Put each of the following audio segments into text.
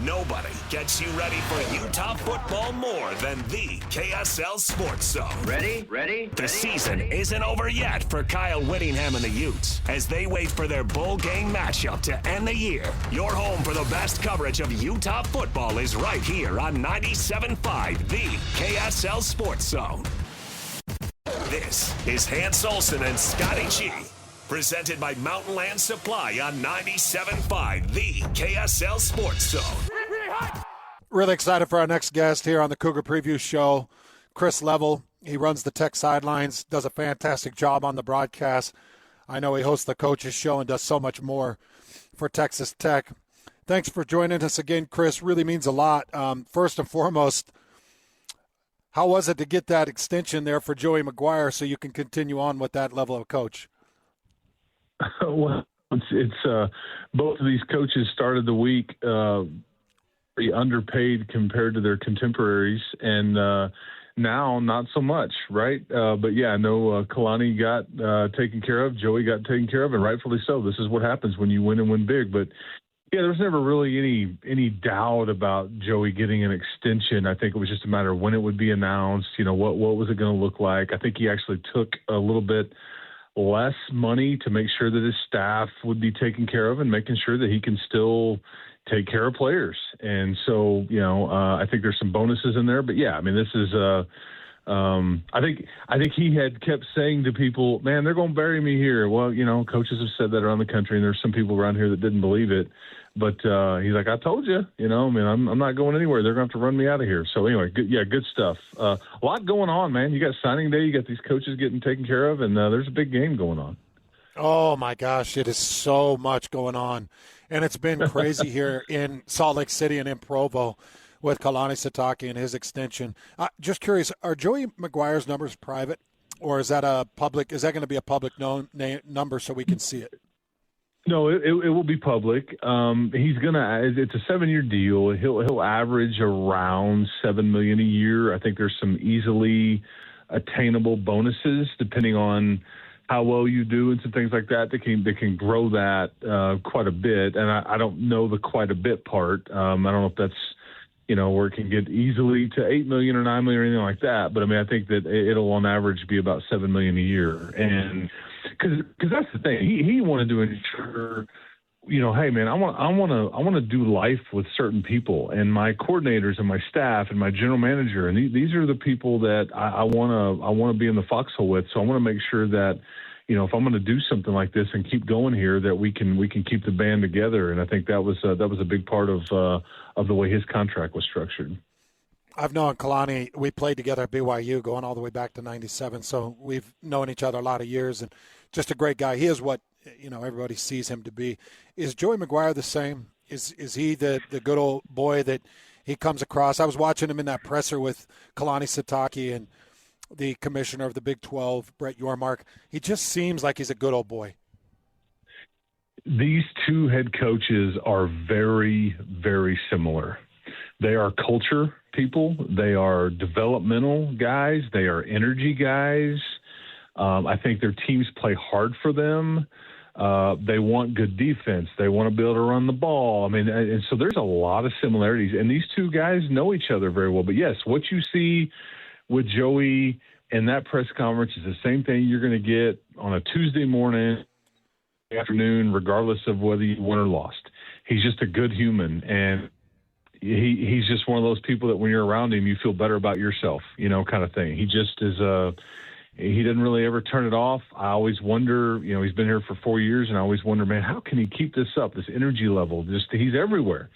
Nobody gets you ready for Utah football more than the KSL Sports Zone. Ready? The season isn't over yet for Kyle Whittingham and the Utes as they wait for their bowl game matchup to end the year. Your home for the best coverage of Utah football is right here on 97.5, the KSL Sports Zone. This is Hans Olsen and Scotty G. Presented by Mountain Land Supply on 97.5, the KSL Sports Zone. Really excited for our next guest here on the Cougar Preview Show, Chris Level. He runs the Tech Sidelines, does a fantastic job on the broadcast. I know he hosts the Coaches Show and does so much more for Texas Tech. Thanks for joining us again, Chris. Really means a lot. First and foremost, how was it to get that extension there for Joey McGuire so you can continue on with that level of coach? Well, it's both of these coaches started the week pretty underpaid compared to their contemporaries, and now not so much, right? But yeah, I know Kalani got taken care of, Joey got taken care of, and rightfully so. This is what happens when you win and win big. But yeah, there was never really any doubt about Joey getting an extension. I think it was just a matter of when it would be announced. You know, what was it going to look like? I think he actually took a little bit less money to make sure that his staff would be taken care of and making sure that he can still take care of players. And so, you know, I think there's some bonuses in there, but yeah, I mean, this is, I think he had kept saying to people, man, they're going to bury me here. Well, you know, coaches have said that around the country, and there's some people around here that didn't believe it. But he's like, I told you, you know, I mean, I'm not going anywhere. They're going to have to run me out of here. So anyway, good stuff. A lot going on, man. You got signing day. You got these coaches getting taken care of, and there's a big game going on. Oh, my gosh. It is so much going on. And it's been crazy here in Salt Lake City and in Provo with Kalani Sitake and his extension. Just curious, are Joey McGuire's numbers private, or is that is that going to be a public number so we can see it? No, it will be public. He's it's a 7-year deal. He'll average around $7 million a year. I think there's some easily attainable bonuses depending on how well you do and some things like that. They can grow that quite a bit. And I don't know the quite a bit part. I don't know if that's, you know, where it can get easily to $8 million or $9 million or anything like that. But I mean, I think that it'll on average be about $7 million a year. And because that's the thing, he wanted to ensure, you know, hey man, I want to do life with certain people, and my coordinators and my staff and my general manager, and these are the people that I want to be in the foxhole with. So I want to make sure that, you know, if I'm going to do something like this and keep going here, that we can keep the band together. And I think that was a big part of the way his contract was structured. I've known Kalani. We played together at BYU going all the way back to 97. So we've known each other a lot of years, and just a great guy. He is what, you know, everybody sees him to be. Is Joey McGuire the same? Is he the good old boy that he comes across? I was watching him in that presser with Kalani Sitake and the commissioner of the Big 12, Brett Yormark. He just seems like he's a good old boy. These two head coaches are very, very similar. They are culture people. They are developmental guys. They are energy guys. I think their teams play hard for them. They want good defense. They want to be able to run the ball. I mean, and so there's a lot of similarities. And these two guys know each other very well. But, yes, what you see with Joey in that press conference is the same thing you're going to get on a Tuesday morning, afternoon, regardless of whether you won or lost. He's just a good human, and he's just one of those people that when you're around him, you feel better about yourself, you know, kind of thing. He just is he didn't really ever turn it off. I always wonder, you know, he's been here for 4 years, and I always wonder, man, how can he keep this up, this energy level? Just he's everywhere.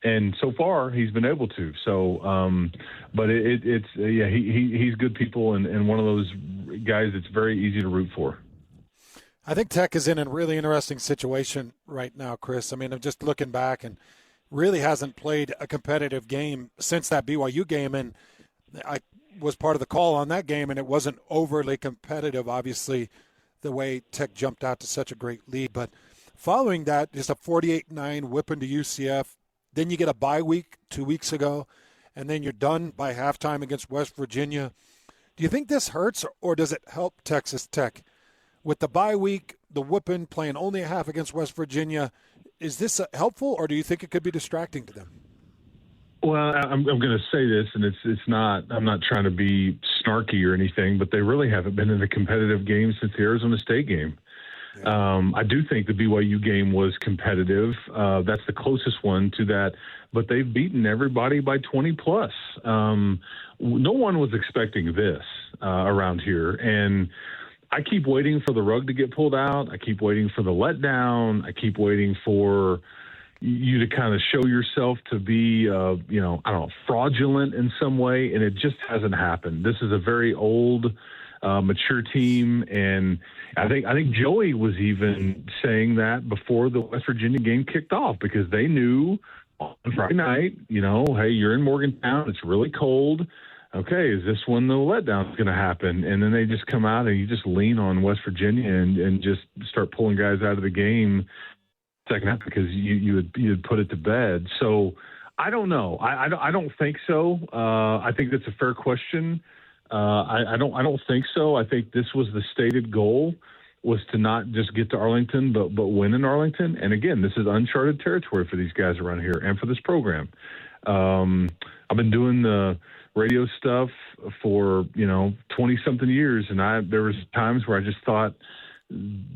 And so far, he's been able to. So, but he's good people and one of those guys that's very easy to root for. I think Tech is in a really interesting situation right now, Chris. I mean, I'm just looking back and really hasn't played a competitive game since that BYU game. And I was part of the call on that game, and it wasn't overly competitive, obviously, the way Tech jumped out to such a great lead. But following that, just a 48-9 whipping to UCF. Then you get a bye week 2 weeks ago, and then you're done by halftime against West Virginia. Do you think this hurts, or does it help Texas Tech? With the bye week, the whooping, playing only a half against West Virginia, is this helpful, or do you think it could be distracting to them? Well, I'm going to say this, and it's not. I'm not trying to be snarky or anything, but they really haven't been in a competitive game since the Arizona State game. Yeah. I do think the BYU game was competitive. That's the closest one to that, but they've beaten everybody by 20 plus. No one was expecting this around here, and I keep waiting for the rug to get pulled out. I keep waiting for the letdown. I keep waiting for you to kind of show yourself to be, fraudulent in some way, and it just hasn't happened. This is a very old, mature team, and I think Joey was even saying that before the West Virginia game kicked off, because they knew on Friday night, hey, you're in Morgantown, it's really cold. Okay, is this when the letdown is going to happen? And then they just come out and you just lean on West Virginia and just start pulling guys out of the game second half because you had put it to bed. So I don't know. I don't think so. I think that's a fair question. I don't think so. I think this was the stated goal, was to not just get to Arlington, but win in Arlington. And again, this is uncharted territory for these guys around here and for this program. I've been doing the radio stuff for 20-something years, and there was times where I just thought,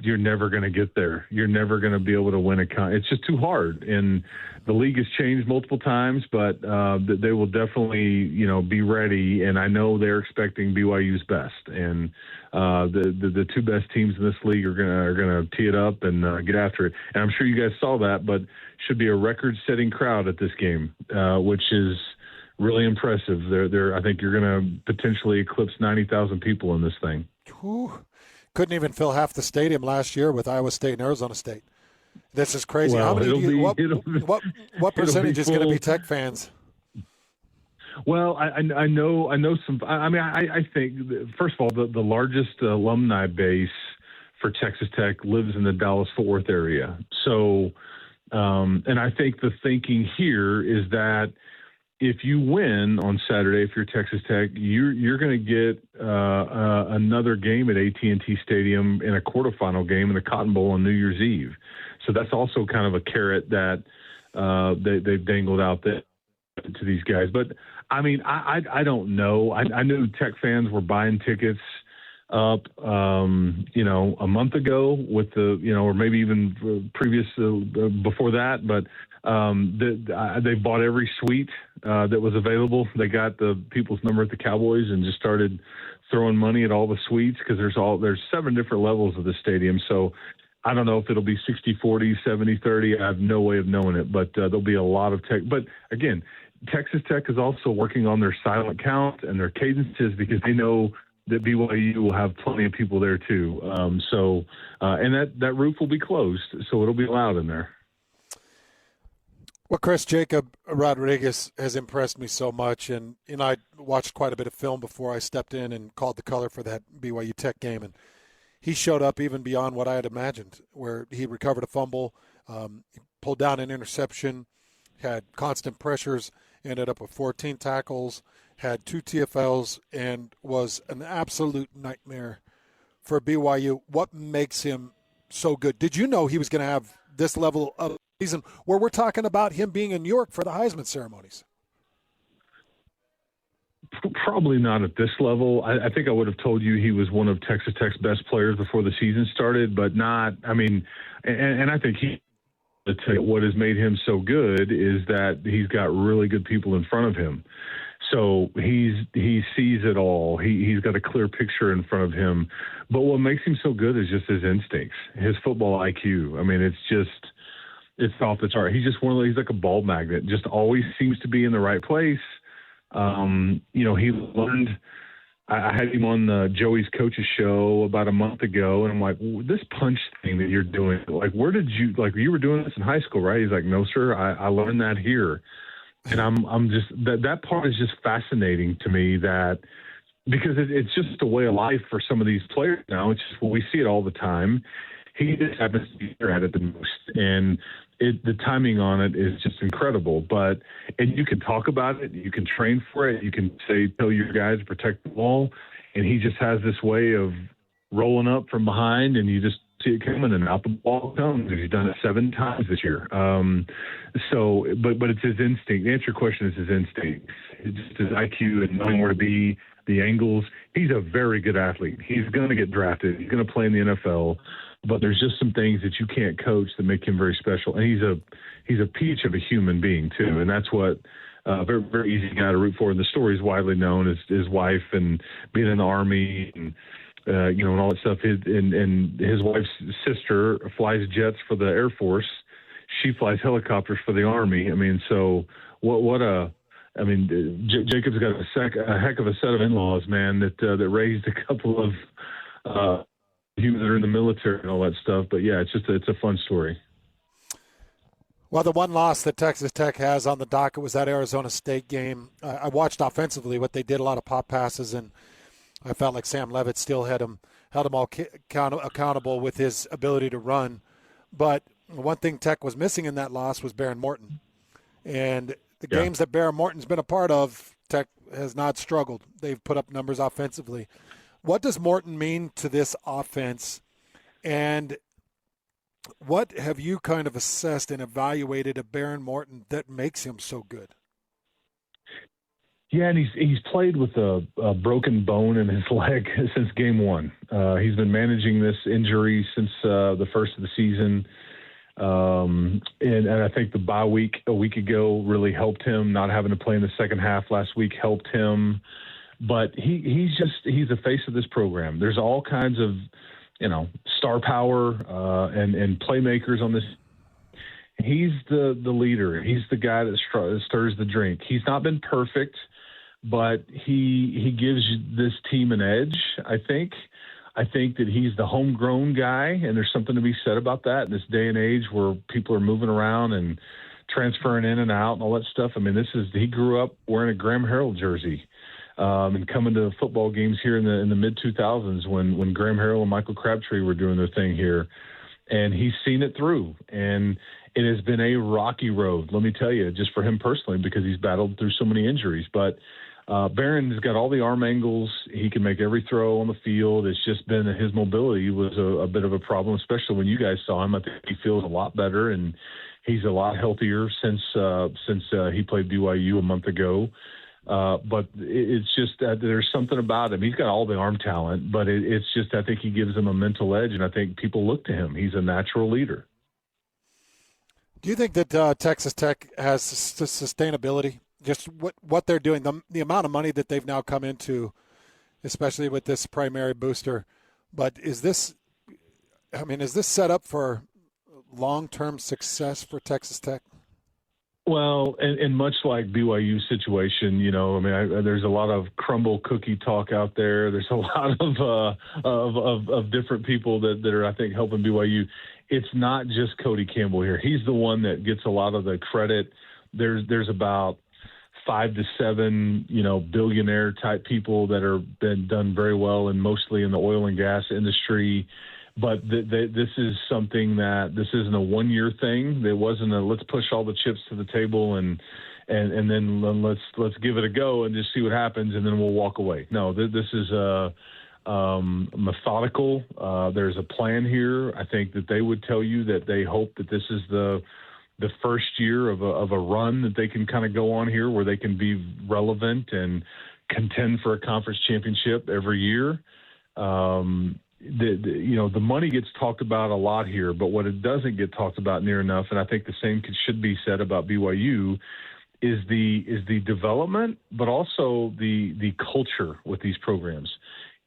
you're never going to get there. You're never going to be able to win it's just too hard. And the league has changed multiple times, but they will definitely, be ready. And I know they're expecting BYU's best. And the two best teams in this league are going to tee it up and get after it. And I'm sure you guys saw that, but should be a record-setting crowd at this game, which is really impressive. I think you're going to potentially eclipse 90,000 people in this thing. Whew. Couldn't even fill half the stadium last year with Iowa State and Arizona State. This is crazy. Well, what percentage is going to be Tech fans? Well, I know some. I think, first of all, the largest alumni base for Texas Tech lives in the Dallas-Fort Worth area. So, and I think the thinking here is that if you win on Saturday, if you're Texas Tech, you're going to get another game at AT&T Stadium in a quarterfinal game in the Cotton Bowl on New Year's Eve. So that's also kind of a carrot that they've dangled out there to these guys. But, I don't know. I knew Tech fans were buying tickets up, a month ago with or maybe even previous before that. But they bought every suite that was available. They got the people's number at the Cowboys and just started throwing money at all the suites, because there's 7 different levels of the stadium. So I don't know if it'll be 60-40, 70-30. I have no way of knowing it, but there'll be a lot of Tech. But again, Texas Tech is also working on their silent count and their cadences, because they know that BYU will have plenty of people there too. And that roof will be closed, so it'll be loud in there. Well, Chris, Jacob Rodriguez has impressed me so much, and I watched quite a bit of film before I stepped in and called the color for that BYU Tech game, and he showed up even beyond what I had imagined, where he recovered a fumble, he pulled down an interception, had constant pressures, ended up with 14 tackles, had 2 TFLs, and was an absolute nightmare for BYU. What makes him so good? Did you know he was going to have this level of season where we're talking about him being in New York for the Heisman ceremonies? Probably not at this level. I think I would have told you he was one of Texas Tech's best players before the season started, but not, and I think what has made him so good is that he's got really good people in front of him. So he sees it all. He's got a clear picture in front of him. But what makes him so good is just his instincts, his football IQ. It's off the chart. He's just he's like a ball magnet, just always seems to be in the right place. He learned, I had him on Joey's coach's show about a month ago, and I'm like, this punch thing that you're doing, like, where did you were doing this in high school, right? He's like, no, sir, I learned that here. And I'm just, that part is just fascinating to me, that because it's just a way of life for some of these players now. It's just, we see it all the time. He just happens to be there at it the most. And the timing on it is just incredible. And you can talk about it, you can train for it, you can tell your guys to protect the ball. And he just has this way of rolling up from behind, and you just see it coming, and out the ball comes. And he's done it 7 times this year. But it's his instinct. The answer to your question is his instinct. It's just his IQ and knowing where to be, the angles. He's a very good athlete. He's going to get drafted. He's going to play in the NFL. But there's just some things that you can't coach that make him very special. And he's a peach of a human being too, and that's what. Very, very easy guy to root for. And the story is widely known as his wife and being in the Army and, and all that stuff. And his wife's sister flies jets for the Air Force. She flies helicopters for the Army. I mean, so Jacob's got a heck of a set of in-laws, man, that raised a couple of humans that are in the military and all that stuff. But yeah, it's a fun story. Well, the one loss that Texas Tech has on the docket was that Arizona State game. I watched offensively what they did, a lot of pop passes, and I felt like Sam Leavitt still held them all accountable with his ability to run. But one thing Tech was missing in that loss was Baron Morton. And the games that Baron Morton's been a part of, Tech has not struggled. They've put up numbers offensively. What does Morton mean to this offense? And what have you kind of assessed and evaluated of Baron Morton that makes him so good? Yeah, and he's played with a broken bone in his leg since game 1. He's been managing this injury since the first of the season. And I think the bye week a week ago really helped him. Not having to play in the second half last week helped him. But he's the face of this program. There's all kinds of star power and playmakers on this. He's the leader. He's the guy that stirs the drink. He's not been perfect, but he gives this team an edge, I think. I think that he's the homegrown guy, and there's something to be said about that in this day and age where people are moving around and transferring in and out and all that stuff. I mean, he grew up wearing a Graham Harrell jersey. And coming to football games here in the mid-2000s when Graham Harrell and Michael Crabtree were doing their thing here. And he's seen it through. And it has been a rocky road, let me tell you, just for him personally, because he's battled through so many injuries. But Barron has got all the arm angles. He can make every throw on the field. It's just been his mobility was a bit of a problem, especially when you guys saw him. I think he feels a lot better, and he's a lot healthier since he played BYU a month ago. But it's just that there's something about him. He's got all the arm talent, but it's just I think he gives them a mental edge, and I think people look to him. He's a natural leader. Do you think that Texas Tech has sustainability? Just what they're doing, the amount of money that they've now come into, especially with this primary booster. But is this set up for long-term success for Texas Tech? Well, and much like BYU situation, there's a lot of crumble cookie talk out there. There's a lot of different people that are, I think, helping BYU. It's not just Cody Campbell here. He's the one that gets a lot of the credit. There's about 5 to 7, billionaire type people that are been done very well, and mostly in the oil and gas industry. But this is something that this isn't a 1-year thing. There wasn't a let's push all the chips to the table and then let's give it a go and just see what happens and then we'll walk away. No, this is methodical. There's a plan here. I think that they would tell you that they hope that this is the first year of a run that they can kind of go on here where they can be relevant and contend for a conference championship every year. The money gets talked about a lot here, but what it doesn't get talked about near enough, and I think the same should be said about BYU, is the development, but also the culture with these programs.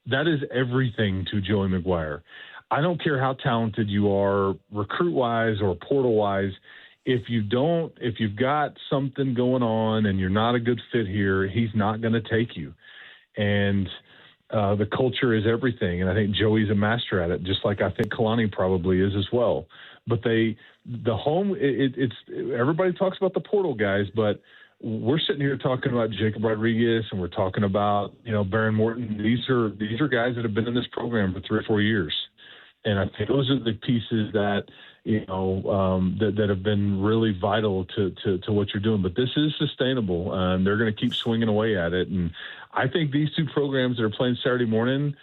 That is everything to Joey McGuire. I don't care how talented you are, recruit-wise or portal-wise. If you've got something going on and you're not a good fit here, he's not going to take you. And the culture is everything, and I think Joey's a master at it, just like I think Kalani probably is as well. But it's everybody talks about the portal guys, but we're sitting here talking about Jacob Rodriguez, and we're talking about Baron Morton. These are guys that have been in this program for 3 or 4 years, and I think those are the pieces that that have been really vital to what you're doing. But this is sustainable, and they're going to keep swinging away at it. And I think these two programs that are playing Saturday morning,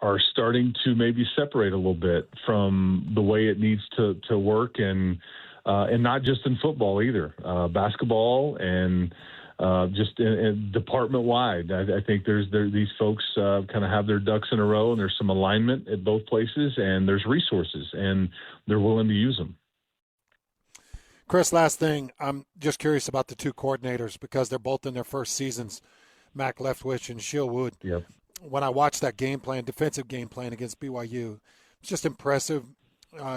are starting to maybe separate a little bit from the way it needs to work, and not just in football either, basketball and just department wide. I think these folks kind of have their ducks in a row, and there's some alignment at both places, and there's resources, and they're willing to use them. Chris, last thing, I'm just curious about the two coordinators because they're both in their first seasons, Mac Leftwich and Sheil Wood. Yep. When I watched that defensive game plan against BYU, it's just impressive.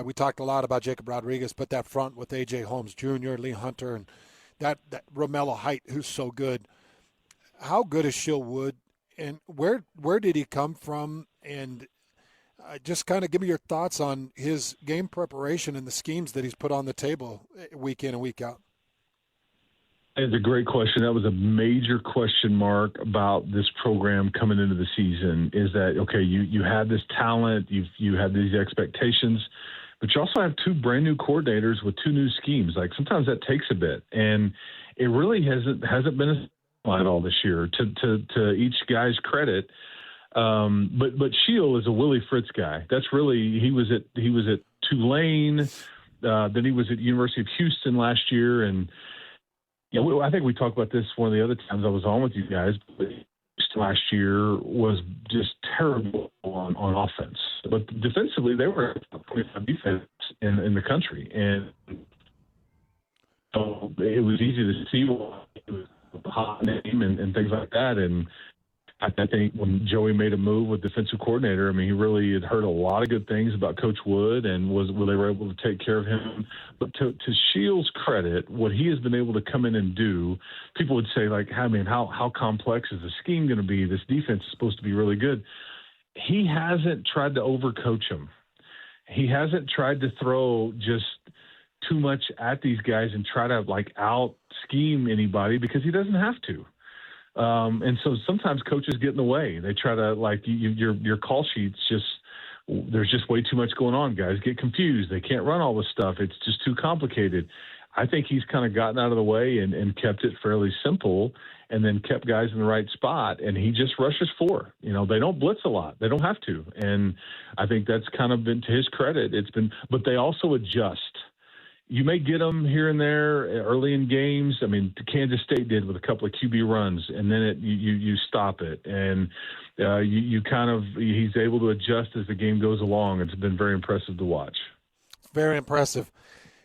We talked a lot about Jacob Rodriguez, but that front with A.J. Holmes Jr., Lee Hunter, and that Romello Height, who's so good. How good is Sheil Wood, and where did he come from? And just kind of give me your thoughts on his game preparation and the schemes that he's put on the table week in and week out. It's a great question. That was a major question mark about this program coming into the season, is that, okay, you had this talent, you had these expectations, but you also have two brand new coordinators with two new schemes. Like, sometimes that takes a bit, and it really hasn't been a spotlight all this year to each guy's credit. But Sheil is a Willie Fritz guy. That's really, he was at Tulane, then he was at University of Houston last year, and I think we talked about this one of the other times I was on with you guys. But last year was just terrible on offense, but defensively they were top 25 defense in the country, and so it was easy to see why it was a hot name and things like that. And I think when Joey made a move with defensive coordinator, I mean, he really had heard a lot of good things about Coach Wood, and they were able to take care of him. But to Sheil's credit, what he has been able to come in and do, people would say, like, I mean, how complex is the scheme going to be? This defense is supposed to be really good. He hasn't tried to overcoach them. He hasn't tried to throw just too much at these guys and try to, like, out-scheme anybody, because he doesn't have to. And so sometimes coaches get in the way. They try to, like, your call sheets there's just way too much going on. Guys get confused. They can't run all this stuff. It's just too complicated. I think he's kind of gotten out of the way and kept it fairly simple, and then kept guys in the right spot. And he just rushes four. They don't blitz a lot. They don't have to. And I think that's kind of been to his credit. But they also adjust. You may get them here and there early in games. I mean, Kansas State did with a couple of QB runs, and then you stop it, and he's able to adjust as the game goes along. It's been very impressive to watch. Very impressive,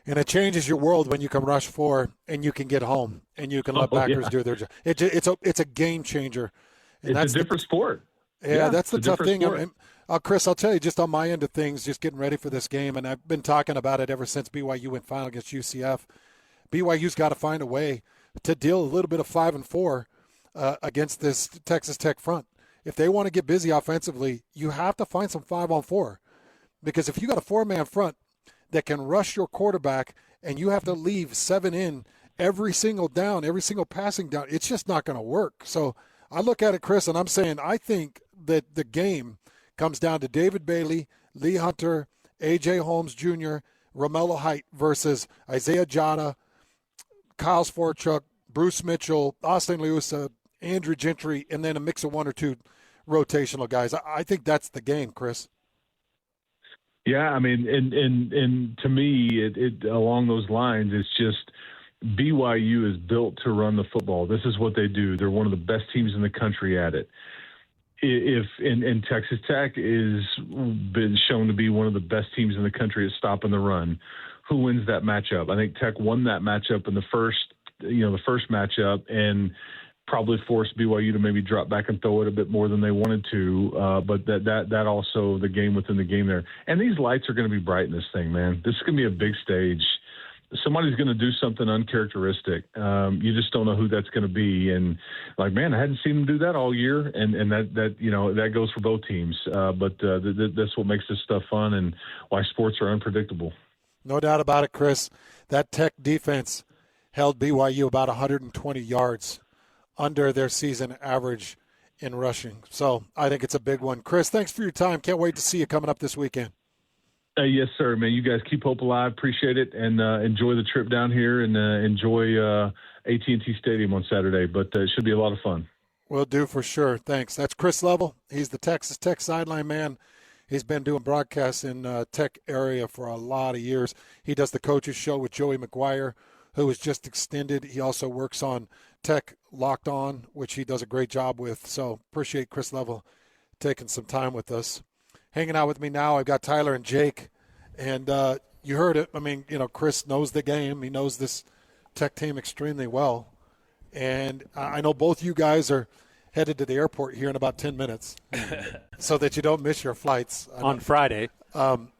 and it changes your world when you can rush four and you can get home and you can let backers do their job. It's a game changer. And it's a different sport. Yeah, that's the tough thing. Chris, I'll tell you, just on my end of things, just getting ready for this game, and I've been talking about it ever since BYU went final against UCF. BYU's got to find a way to deal a little bit of 5-4 against this Texas Tech front. If they want to get busy offensively, you have to find some 5-on-4, because if you got a four-man front that can rush your quarterback and you have to leave 7 in every single down, every single passing down, it's just not going to work. So I look at it, Chris, and I'm saying I think that the game comes down to David Bailey, Lee Hunter, A.J. Holmes Jr., Romello Height versus Isaiah Jada, Kyle Swarchuk, Bruce Mitchell, Austin Leusa, Andrew Gentry, and then a mix of one or two rotational guys. I think that's the game, Chris. Yeah, I mean, and to me, it along those lines, it's just BYU is built to run the football. This is what they do. They're one of the best teams in the country at it. And Texas Tech is been shown to be one of the best teams in the country at stopping the run. Who wins that matchup? I think Tech won that matchup in the first matchup, and probably forced BYU to maybe drop back and throw it a bit more than they wanted to. But that also the game within the game there. And these lights are going to be bright in this thing, man. This is going to be a big stage. Somebody's going to do something uncharacteristic. You just don't know who that's going to be. And like, man, I hadn't seen them do that all year. And that goes for both teams. But that's what makes this stuff fun and why sports are unpredictable. No doubt about it, Chris. That Tech defense held BYU about 120 yards under their season average in rushing. So I think it's a big one. Chris, thanks for your time. Can't wait to see you coming up this weekend. Yes, sir, man. You guys keep hope alive. Appreciate it, and enjoy the trip down here, and enjoy AT&T Stadium on Saturday. But it should be a lot of fun. Will do for sure. Thanks. That's Chris Level. He's the Texas Tech sideline man. He's been doing broadcasts in Tech area for a lot of years. He does the coaches show with Joey McGuire, who was just extended. He also works on Tech Locked On, which he does a great job with. So appreciate Chris Level taking some time with us. Hanging out with me now, I've got Tyler and Jake. And you heard it. I mean, Chris knows the game. He knows this Tech team extremely well. And I know both you guys are headed to the airport here in about 10 minutes so that you don't miss your flights. On Friday.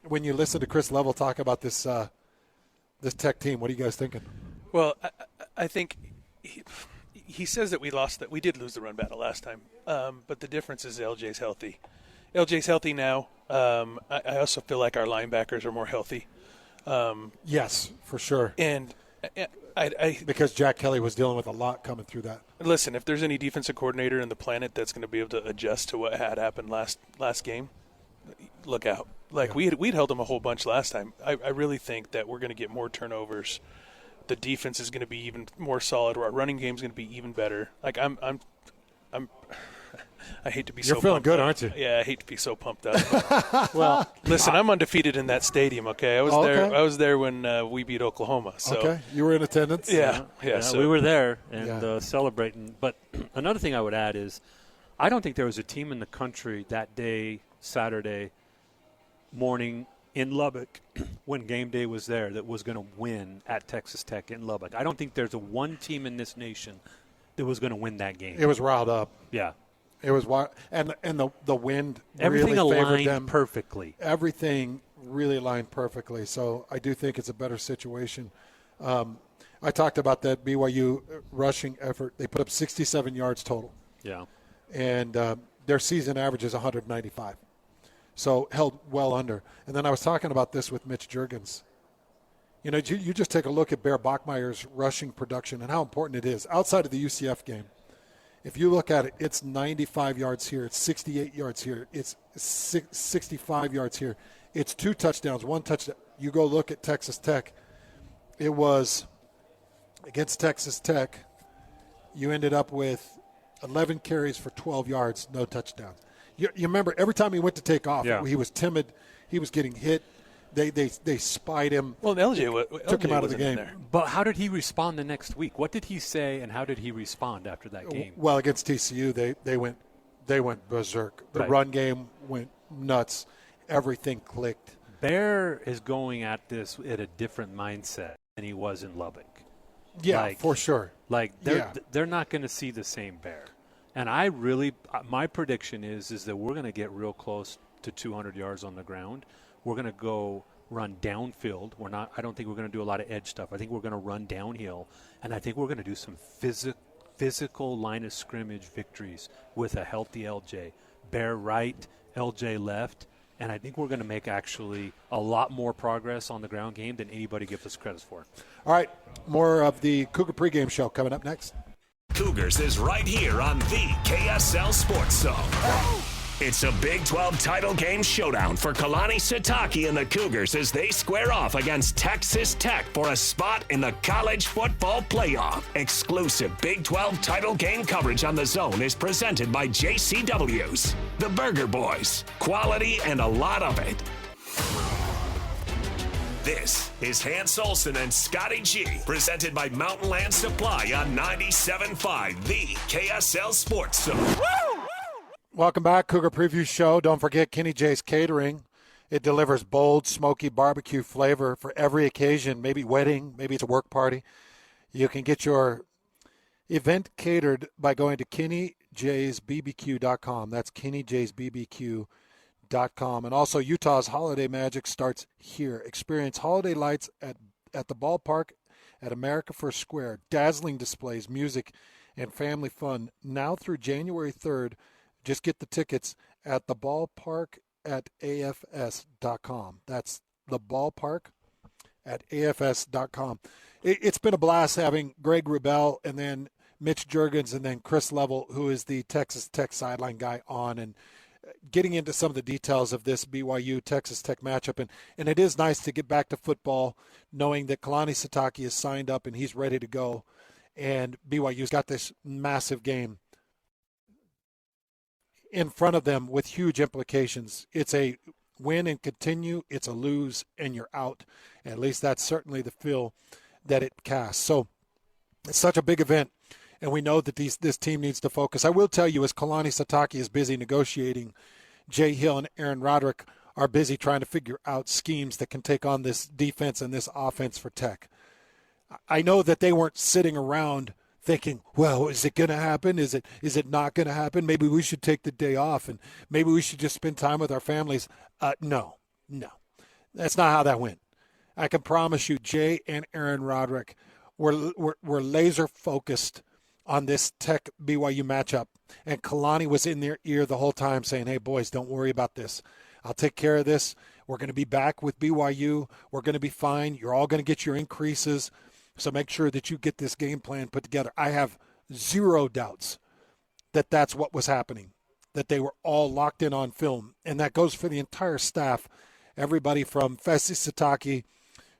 When you listen to Chris Level talk about this Tech team, what are you guys thinking? Well, I think he says that we did lose the run battle last time, but the difference is LJ's healthy. LJ's healthy now. I also feel like our linebackers are more healthy. Yes, for sure. And because Jack Kelly was dealing with a lot coming through that. Listen, if there's any defensive coordinator in the planet that's going to be able to adjust to what had happened last game, look out. We'd held them a whole bunch last time. I really think that we're going to get more turnovers. The defense is going to be even more solid. Our running game is going to be even better. I hate to be You're so feeling pumped good, up. aren't you? Yeah, I hate to be so pumped up. Well, listen, I'm undefeated in that stadium. Okay, I was there when we beat Oklahoma. So. Okay, you were in attendance. Yeah. So we were there and celebrating. But another thing I would add is, I don't think there was a team in the country that day, Saturday morning in Lubbock, when game day was there, that was going to win at Texas Tech in Lubbock. I don't think there's one team in this nation that was going to win that game. It was riled up. Yeah. It was wild. And the wind Everything really favored aligned them perfectly. Everything really aligned perfectly. So I do think it's a better situation. I talked about that BYU rushing effort. They put up 67 yards total. Yeah. And their season average is 195. So held well under. And then I was talking about this with Mitch Juergens. You just take a look at Bear Bachmeier's rushing production and how important it is. Outside of the UCF game, if you look at it, it's 95 yards here. It's 68 yards here. It's 65 yards here. It's 2 touchdowns, 1 touchdown. You go look at Texas Tech. It was against Texas Tech. You ended up with 11 carries for 12 yards, no touchdowns. You remember every time he went to take off, he was timid. He was getting hit. They spied him. Well, LJ took him out of the game. But how did he respond the next week? What did he say, and how did he respond after that game? Well, against TCU, they went berserk. The run game went nuts. Everything clicked. Bear is going at this at a different mindset than he was in Lubbock. Yeah, for sure. They're not going to see the same Bear. And my prediction is that we're going to get real close to 200 yards on the ground. We're going to go run downfield. I don't think we're going to do a lot of edge stuff. I think we're going to run downhill, and I think we're going to do some physical line of scrimmage victories with a healthy LJ. Bear right, LJ left, and I think we're going to make actually a lot more progress on the ground game than anybody gives us credit for. All right, more of the Cougar pregame show coming up next. Cougars is right here on the KSL Sports Zone. It's a Big 12 title game showdown for Kalani Sitake and the Cougars as they square off against Texas Tech for a spot in the college football playoff. Exclusive Big 12 title game coverage on the Zone is presented by JCW's, the Burger Boys. Quality and a lot of it. This is Hans Olsen and Scotty G, presented by Mountain Land Supply on 97.5, the KSL Sports Zone. Woo! Welcome back, Cougar Preview Show. Don't forget Kenny J's Catering. It delivers bold, smoky barbecue flavor for every occasion, maybe wedding, maybe it's a work party. You can get your event catered by going to KennyJ'sBBQ.com. That's KennyJ'sBBQ.com. And also, Utah's holiday magic starts here. Experience holiday lights at the ballpark at America First Square. Dazzling displays, music, and family fun now through January 3rd. Just get the tickets at the ballpark at AFS.com. That's the ballpark at AFS.com. It's been a blast having Greg Wrubell and then Mitch Juergens and then Chris Level, who is the Texas Tech sideline guy, on and getting into some of the details of this BYU Texas Tech matchup. And it is nice to get back to football knowing that Kalani Sitake is signed up and he's ready to go. And BYU's got this massive game in front of them with huge implications. It's a win and continue, it's a lose and you're out. At least that's certainly the feel that it casts. So it's such a big event, and we know that this team needs to focus. I will tell you, as Kalani Sitake is busy negotiating, Jay Hill and Aaron Roderick are busy trying to figure out schemes that can take on this defense and this offense for Tech. I know that they weren't sitting around thinking, well, is it going to happen? Is it not going to happen? Maybe we should take the day off and maybe we should just spend time with our families. No. That's not how that went. I can promise you Jay and Aaron Roderick were laser focused on this Tech BYU matchup. And Kalani was in their ear the whole time saying, hey, boys, don't worry about this. I'll take care of this. We're going to be back with BYU. We're going to be fine. You're all going to get your increases. So make sure that you get this game plan put together. I have zero doubts that that's what was happening, that they were all locked in on film. And that goes for the entire staff, everybody from Fesi Sitake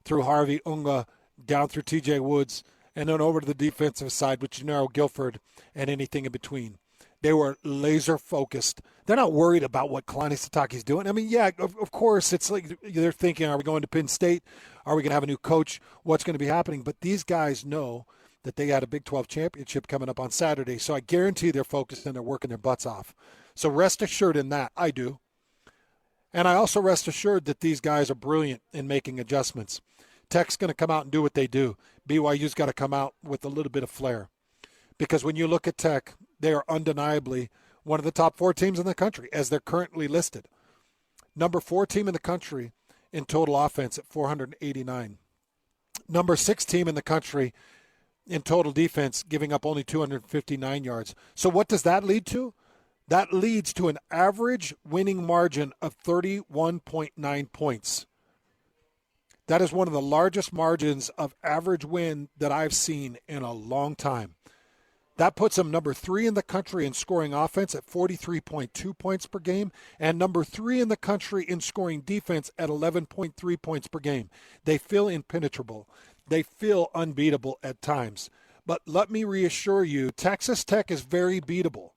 through Harvey Unga, down through TJ Woods, and then over to the defensive side with Gennaro Guilford and anything in between. They were laser focused. They're not worried about what Kalani Sitake's doing. I mean, yeah, of course, it's like they're thinking, are we going to Penn State? Are we going to have a new coach? What's going to be happening? But these guys know that they had a Big 12 championship coming up on Saturday. So I guarantee they're focused and they're working their butts off. So rest assured in that, I do. And I also rest assured that these guys are brilliant in making adjustments. Tech's going to come out and do what they do. BYU's got to come out with a little bit of flair. Because when you look at Tech, they are undeniably one of the top 4 teams in the country as they're currently listed. Number 4 team in the country in total offense at 489. Number 6 team in the country in total defense, giving up only 259 yards. So what does that lead to? That leads to an average winning margin of 31.9 points. That is one of the largest margins of average win that I've seen in a long time. That puts them number 3 in the country in scoring offense at 43.2 points per game and number 3 in the country in scoring defense at 11.3 points per game. They feel impenetrable. They feel unbeatable at times. But let me reassure you, Texas Tech is very beatable.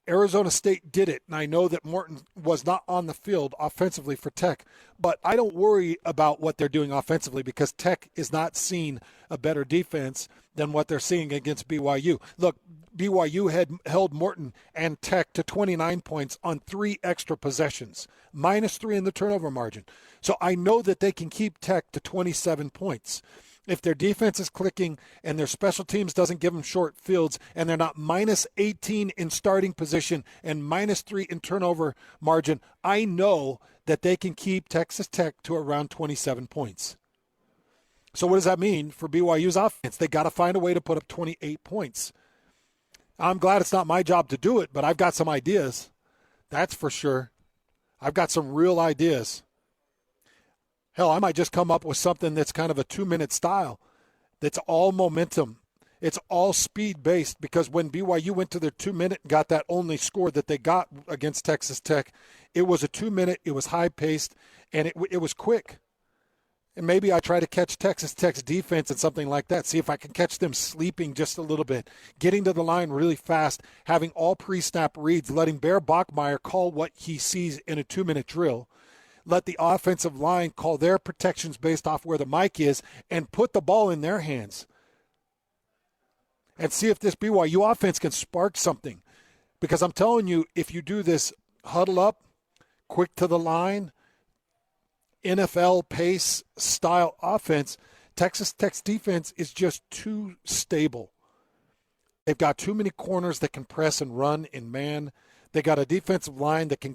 Arizona State did it, and I know that Morton was not on the field offensively for Tech, but I don't worry about what they're doing offensively because Tech is not seeing a better defense than what they're seeing against BYU. Look, BYU had held Morton and Tech to 29 points on 3 extra possessions, -3 in the turnover margin. So I know that they can keep Tech to 27 points. If their defense is clicking and their special teams doesn't give them short fields and they're not -18 in starting position and -3 in turnover margin, I know that they can keep Texas Tech to around 27 points. So what does that mean for BYU's offense? They got to find a way to put up 28 points. I'm glad it's not my job to do it, but I've got some ideas. That's for sure. I've got some real ideas. Hell, I might just come up with something that's kind of a 2-minute style that's all momentum. It's all speed-based because when BYU went to their 2-minute and got that only score that they got against Texas Tech, it was a 2-minute, it was high-paced, and it was quick. And maybe I try to catch Texas Tech's defense and something like that, see if I can catch them sleeping just a little bit, getting to the line really fast, having all pre-snap reads, letting Bear Bachmeier call what he sees in a 2-minute drill. Let the offensive line call their protections based off where the mic is and put the ball in their hands. And see if this BYU offense can spark something. Because I'm telling you, if you do this huddle up, quick to the line, NFL pace style offense, Texas Tech's defense is just too stable. They've got too many corners that can press and run in man. They got a defensive line that can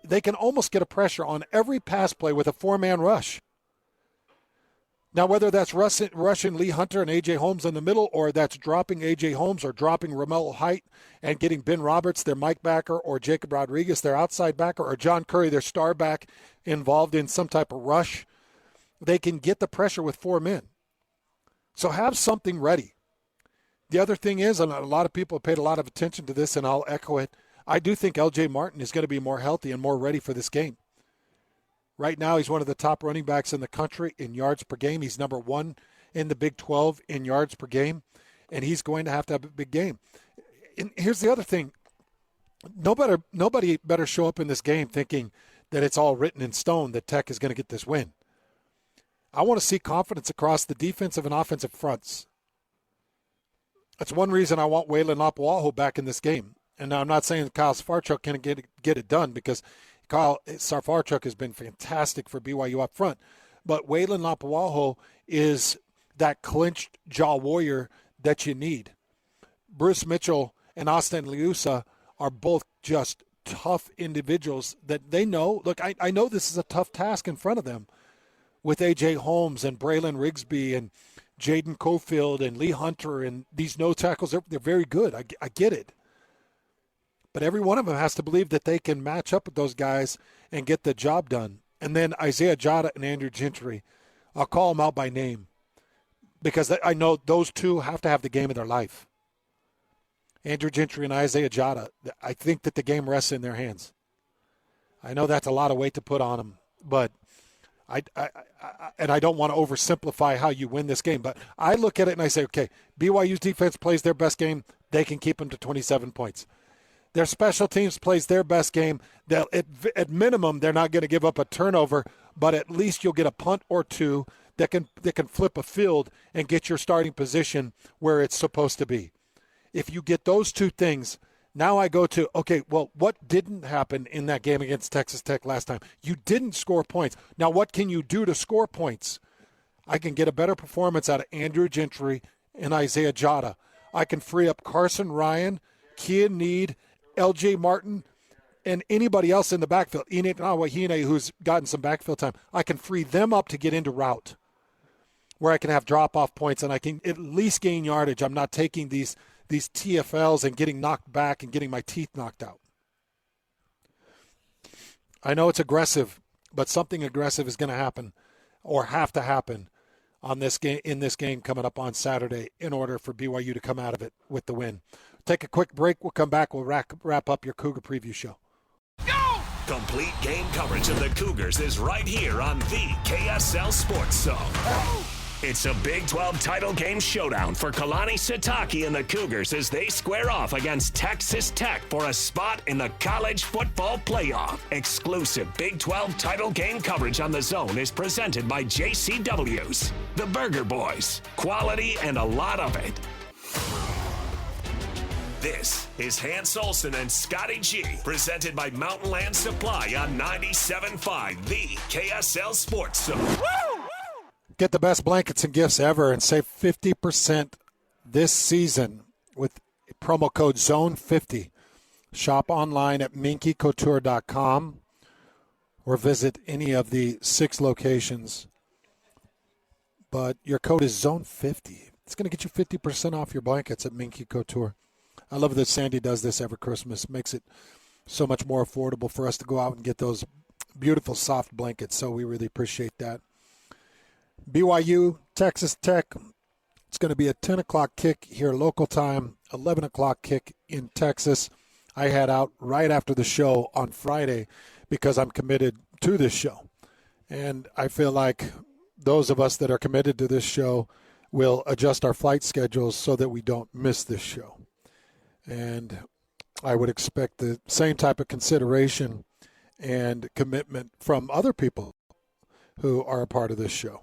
they can almost get a pressure on every pass play with a 4-man rush. Now, whether that's rushing Lee Hunter and A.J. Holmes in the middle, or that's dropping A.J. Holmes or dropping Romello Height and getting Ben Roberts, their Mike backer, or Jacob Rodriguez, their outside backer, or John Curry, their star back, involved in some type of rush, they can get the pressure with 4 men. So have something ready. The other thing is, and a lot of people have paid a lot of attention to this, and I'll echo it, I do think L.J. Martin is going to be more healthy and more ready for this game. Right now, he's one of the top running backs in the country in yards per game. He's number 1 in the Big 12 in yards per game, and he's going to have a big game. And here's the other thing. nobody better show up in this game thinking that it's all written in stone that Tech is going to get this win. I want to see confidence across the defensive and offensive fronts. That's one reason I want Waylon Lapuaho back in this game. And I'm not saying Kyle Safarchuk can get it done, because Kyle Safarchuk has been fantastic for BYU up front. But Waylon Lapuaho is that clinched jaw warrior that you need. Bruce Mitchell and Austin Liusa are both just tough individuals that they know. Look, I know this is a tough task in front of them with A.J. Holmes and Braylon Rigsby and Jaden Cofield and Lee Hunter and these nose tackles. They're very good. I get it. But every one of them has to believe that they can match up with those guys and get the job done. And then Isaiah Jada and Andrew Gentry, I'll call them out by name because I know those two have to have the game of their life. Andrew Gentry and Isaiah Jada, I think that the game rests in their hands. I know that's a lot of weight to put on them, but I don't want to oversimplify how you win this game, but I look at it and I say, okay, BYU's defense plays their best game. They can keep them to 27 points. Their special teams plays their best game. At minimum, they're not going to give up a turnover, but at least you'll get a punt or two that can flip a field and get your starting position where it's supposed to be. If you get those two things, now I go to, okay, well, what didn't happen in that game against Texas Tech last time? You didn't score points. Now what can you do to score points? I can get a better performance out of Andrew Gentry and Isaiah Jada. I can free up Carson Ryan, Kean Need, L.J. Martin, and anybody else in the backfield. Ine Nawahine, who's gotten some backfield time. I can free them up to get into route where I can have drop-off points and I can at least gain yardage. I'm not taking these TFLs and getting knocked back and getting my teeth knocked out. I know it's aggressive, but something aggressive is going to happen or have to happen in this game coming up on Saturday in order for BYU to come out of it with the win. Take a quick break. We'll come back. We'll wrap up your Cougar preview show. Go! Complete game coverage of the Cougars is right here on the KSL Sports Zone. It's a Big 12 title game showdown for Kalani Sitake and the Cougars as they square off against Texas Tech for a spot in the college football playoff. Exclusive Big 12 title game coverage on the Zone is presented by JCW's, the Burger Boys, quality and a lot of it. This is Hans Olsen and Scotty G, presented by Mountain Land Supply on 97.5, the KSL Sports Zone. Get the best blankets and gifts ever and save 50% this season with promo code ZONE50. Shop online at minkycouture.com or visit any of the 6 locations. But your code is ZONE50. It's going to get you 50% off your blankets at Minky Couture. I love that Sandy does this every Christmas. Makes it so much more affordable for us to go out and get those beautiful soft blankets. So we really appreciate that. BYU, Texas Tech. It's going to be a 10 o'clock kick here local time, 11 o'clock kick in Texas. I head out right after the show on Friday because I'm committed to this show. And I feel like those of us that are committed to this show will adjust our flight schedules so that we don't miss this show. And I would expect the same type of consideration and commitment from other people who are a part of this show.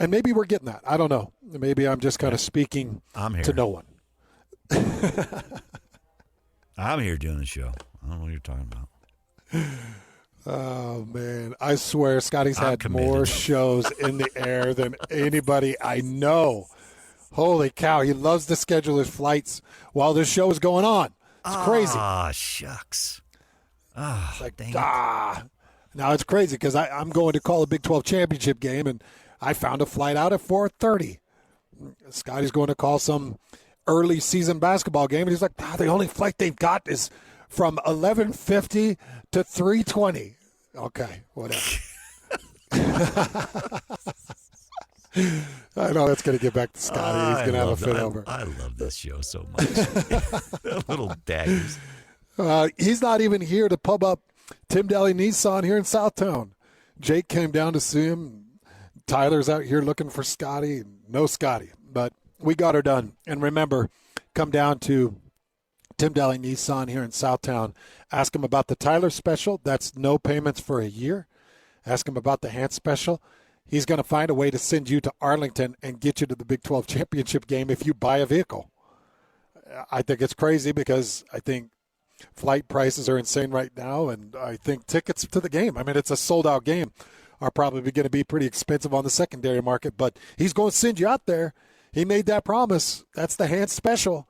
And maybe we're getting that. I don't know. Maybe I'm just kind of speaking to no one. I'm here doing the show. I don't know what you're talking about. Oh, man. I swear Scotty's had more shows in the air than anybody I know. Holy cow. He loves to schedule his flights while this show is going on. It's crazy. Ah, shucks. Ah, it's like, dang it. Now it's crazy because I'm going to call a Big 12 championship game, and I found a flight out at 4:30. Scotty's going to call some early season basketball game, and he's like, the only flight they've got is from 11:50 to 3:20. Okay, whatever. I know that's going to get back to Scotty. He's going to have a fit over. I love this show so much. Little daggers. He's not even here to pub up Tim Daly Nissan here in Southtown. Jake came down to see him. Tyler's out here looking for Scotty. No Scotty, but we got her done. And remember, come down to Tim Daly Nissan here in Southtown. Ask him about the Tyler special. That's no payments for a year. Ask him about the Hans special. He's going to find a way to send you to Arlington and get you to the Big 12 championship game if you buy a vehicle. I think it's crazy because I think flight prices are insane right now, and I think tickets to the game, I mean, it's a sold-out game, are probably going to be pretty expensive on the secondary market, but he's going to send you out there. He made that promise. That's the Hans special.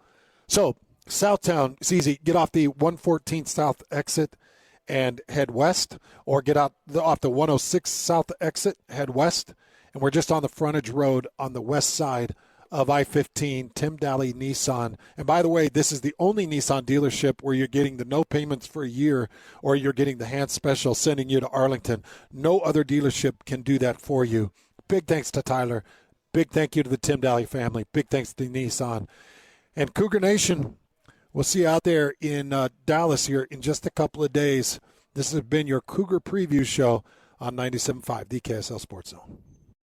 So, Southtown, it's easy. Get off the 114 South exit and head west, or get off the 106 South exit, head west, and we're just on the frontage road on the west side of I-15, Tim Daly Nissan. And by the way, this is the only Nissan dealership where you're getting the no payments for a year, or you're getting the Hans special sending you to Arlington. No other dealership can do that for you. Big thanks to Tyler. Big thank you to the Tim Daly family. Big thanks to Nissan. And Cougar Nation, we'll see you out there in Dallas here in just a couple of days. This has been your Cougar Preview Show on 97.5, the KSL Sports Zone.